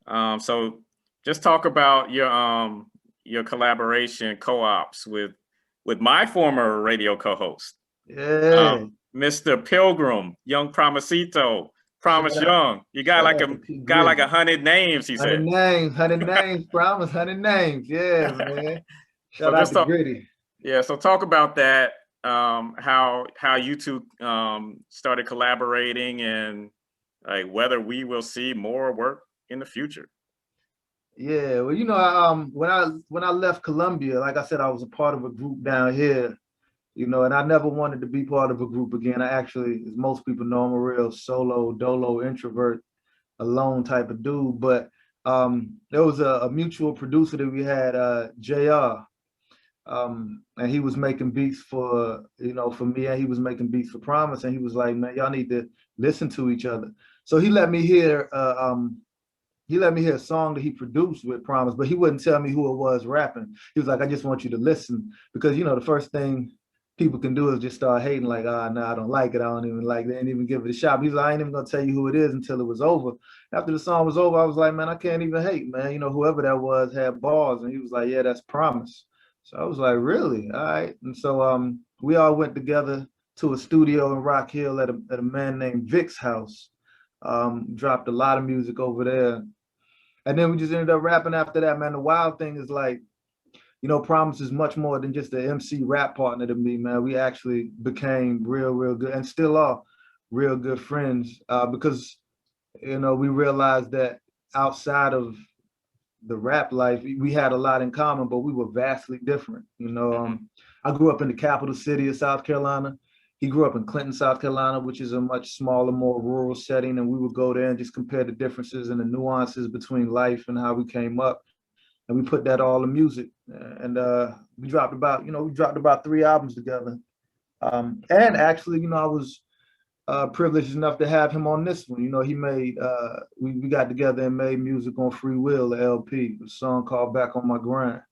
So just talk about your collaboration co-ops with my former radio co-host, Yeah. Mr. Pilgrim, Young Promisito, Promise Shout out, Young. You got shout like out a to P got like Gritty. 100 names, he 100 said. names, 100 names, promise, 100 names. Yeah, man. So Shout out just to talk, Gritty. yeah. So talk about that. How you two started collaborating, and like whether we will see more work in the future. Yeah, well, when I left Columbia, like I said, I was a part of a group down here, and I never wanted to be part of a group again. I actually, as most people know, I'm a real solo, dolo introvert, alone type of dude. But there was a mutual producer that we had, JR. And he was making beats for me, and he was making beats for Promise, and he was like, man, y'all need to listen to each other. So he let me hear a song that he produced with Promise, but he wouldn't tell me who it was rapping. He was like, I just want you to listen, because the first thing people can do is just start hating, like, no, I don't like it, I don't even like it, they didn't even give it a shot. He's like, I ain't even gonna tell you who it is until it was over. After the song was over, I was like, man, I can't even hate, man. Whoever that was had bars. And he was like, yeah, that's Promise. So I was like, really? All right. And so we all went together to a studio in Rock Hill at a man named Vic's house. Dropped a lot of music over there. And then we just ended up rapping after that, man. The wild thing is, like, Promise is much more than just an MC rap partner to me, man. We actually became real, real good, and still are real good friends, because, we realized that outside of the rap life, we had a lot in common, but we were vastly different. I grew up in the capital city of South Carolina. He grew up in Clinton, South Carolina, which is a much smaller, more rural setting. And we would go there and just compare the differences and the nuances between life and how we came up. And we put that all in music. And we dropped about 3 albums together. And actually, I was privileged enough to have him on this one. He made, we got together and made music on Free Will, the LP, a song called Back on My Grind.